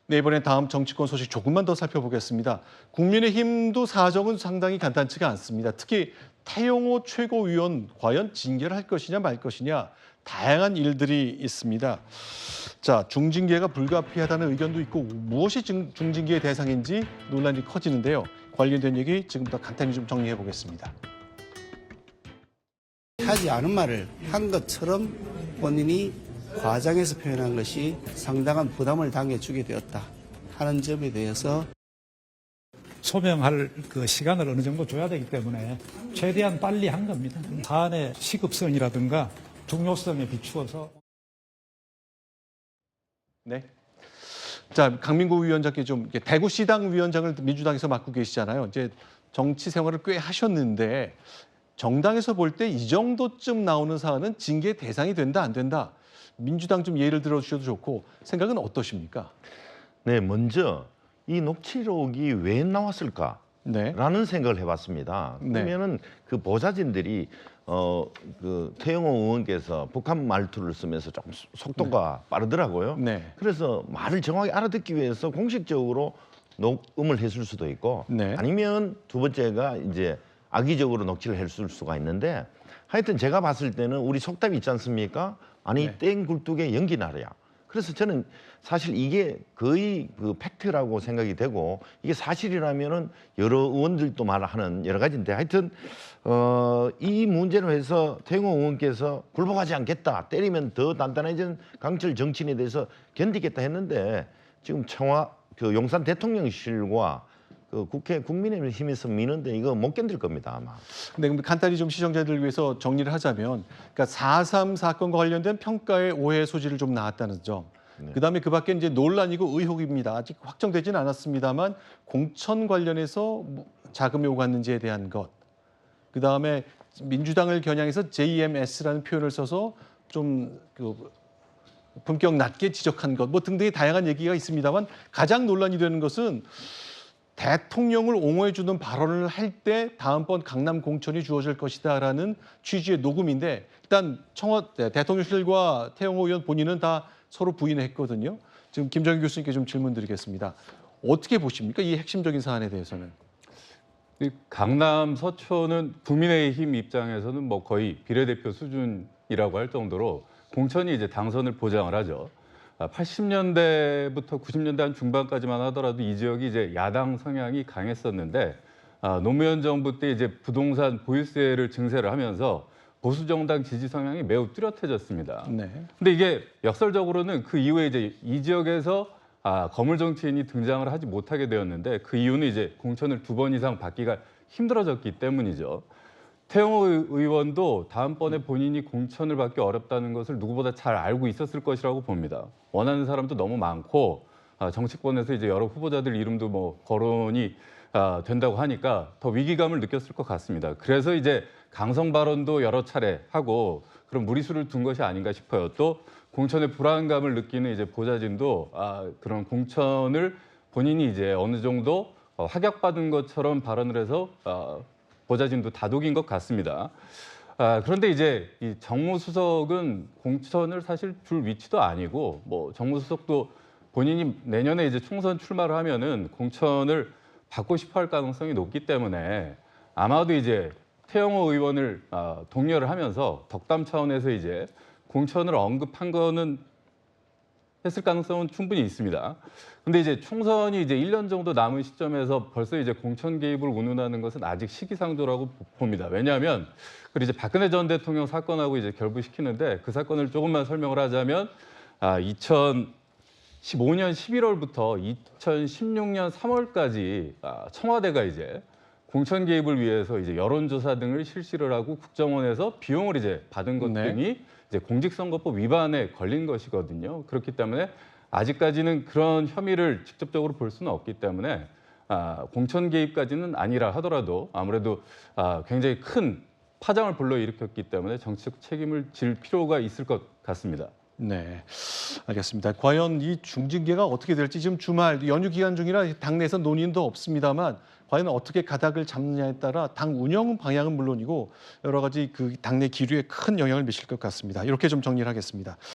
네, 이번엔 다음 정치권 소식 조금만 더 살펴보겠습니다. 국민의힘도 사정은 상당히 간단치가 않습니다. 특히 태영호 최고위원 과연 징계를 할 것이냐 말 것이냐 다양한 일들이 있습니다. 자, 중징계가 불가피하다는 의견도 있고 무엇이 중징계의 대상인지 논란이 커지는데요. 관련된 얘기 지금부터 간단히 좀 정리해 보겠습니다. 하지 않은 말을 한 것처럼 본인이 과장해서 표현한 것이 상당한 부담을 당해주게 되었다 하는 점에 대해서 소명할 그 시간을 어느 정도 줘야 되기 때문에 최대한 빨리 한 겁니다. 사안의 시급성이라든가 중요성에 비추어서. 네. 자, 강민구 위원장께 좀 대구시당 위원장을 민주당에서 맡고 계시잖아요. 이제 정치 생활을 꽤 하셨는데 정당에서 볼 때 이 정도쯤 나오는 사안은 징계 대상이 된다 안 된다. 민주당 좀 예를 들어 주셔도 좋고 생각은 어떠십니까? 네, 먼저 이 녹취록이 왜 나왔을까? 네. 라는 생각을 해봤습니다. 네. 그러면은 그 보좌진들이 그 태영호 의원께서 북한 말투를 쓰면서 조금 속도가 빠르더라고요. 네. 그래서 말을 정확히 알아듣기 위해서 공식적으로 녹음을 했을 수도 있고, 네. 아니면 두 번째가 이제 악의적으로 녹취를 했을 수가 있는데, 하여튼 제가 봤을 때는 우리 속담이 있지 않습니까? 아니 네. 땡 굴뚝에 연기 나랴. 그래서 저는 사실 이게 거의 그 팩트라고 생각이 되고, 이게 사실이라면은 여러 의원들도 말하는 여러 가지인데, 하여튼 이 문제로 해서 태영호 의원께서 굴복하지 않겠다, 때리면 더 단단해진 강철 정치인에 대해서 견디겠다 했는데, 지금 그 용산 대통령실과 그 국회 국민의힘에서 미는데 이거 못 견딜 겁니다, 아마. 네, 그럼 간단히 좀 시청자들 위해서 정리를 하자면, 그러니까 4.3 사건과 관련된 평가의 오해 소지를 좀 나왔다는 점. 네. 그다음에 그 밖에 이제 논란이고 의혹입니다. 아직 확정되지는 않았습니다만 공천 관련해서 자금이 오갔는지에 대한 것. 그다음에 민주당을 겨냥해서 JMS라는 표현을 써서 좀 그 품격 낮게 지적한 것, 뭐 등등의 다양한 얘기가 있습니다만 가장 논란이 되는 것은 대통령을 옹호해주는 발언을 할 때 다음번 강남 공천이 주어질 것이다라는 취지의 녹음인데, 일단 대통령실과 태영호 의원 본인은 다 서로 부인했거든요. 지금 김정인 교수님께 좀 질문드리겠습니다. 어떻게 보십니까? 이 핵심적인 사안에 대해서는. 이 강남 서초는 국민의힘 입장에서는 뭐 거의 비례대표 수준이라고 할 정도로 공천이 이제 당선을 보장을 하죠. 80년대부터 90년대 한 중반까지만 하더라도 이 지역이 이제 야당 성향이 강했었는데, 노무현 정부 때 이제 부동산 보유세를 증세를 하면서 보수 정당 지지 성향이 매우 뚜렷해졌습니다. 네. 근데 이게 역설적으로는 그 이후에 이제 이 지역에서 거물 정치인이 등장을 하지 못하게 되었는데, 그 이유는 이제 공천을 2번 이상 받기가 힘들어졌기 때문이죠. 태영호 의원도 다음번에 본인이 공천을 받기 어렵다는 것을 누구보다 잘 알고 있었을 것이라고 봅니다. 원하는 사람도 너무 많고, 정치권에서 이제 여러 후보자들 이름도 뭐 거론이 된다고 하니까 더 위기감을 느꼈을 것 같습니다. 그래서 이제 강성 발언도 여러 차례 하고 그런 무리수를 둔 것이 아닌가 싶어요. 또 공천의 불안감을 느끼는 이제 보좌진도 그런 공천을 본인이 이제 어느 정도 확약받은 것처럼 발언을 해서 보좌진도 다독인 것 같습니다. 그런데 이제 이 정무수석은 공천을 사실 줄 위치도 아니고, 뭐 정무수석도 본인이 내년에 이제 총선 출마를 하면은 공천을 받고 싶어할 가능성이 높기 때문에 아마도 이제 태영호 의원을 독려를 하면서 덕담 차원에서 이제 공천을 언급한 거는 했을 가능성은 충분히 있습니다. 근데 이제 총선이 이제 1년 정도 남은 시점에서 벌써 이제 공천 개입을 운운하는 것은 아직 시기상조라고 봅니다. 왜냐하면 이제 박근혜 전 대통령 사건하고 이제 결부시키는데, 그 사건을 조금만 설명을 하자면 2015년 11월부터 2016년 3월까지 청와대가 이제 공천 개입을 위해서 이제 여론조사 등을 실시를 하고 국정원에서 비용을 이제 받은 것 네. 등이 이제 공직선거법 위반에 걸린 것이거든요. 그렇기 때문에 아직까지는 그런 혐의를 직접적으로 볼 수는 없기 때문에 공천 개입까지는 아니라 하더라도 아무래도 굉장히 큰 파장을 불러일으켰기 때문에 정치적 책임을 질 필요가 있을 것 같습니다. 네, 알겠습니다. 과연 이 중징계가 어떻게 될지 지금 주말 연휴 기간 중이라 당내에서 논의도 없습니다만 과연 어떻게 가닥을 잡느냐에 따라 당 운영 방향은 물론이고 여러 가지 그 당내 기류에 큰 영향을 미칠 것 같습니다. 이렇게 좀 정리를 하겠습니다.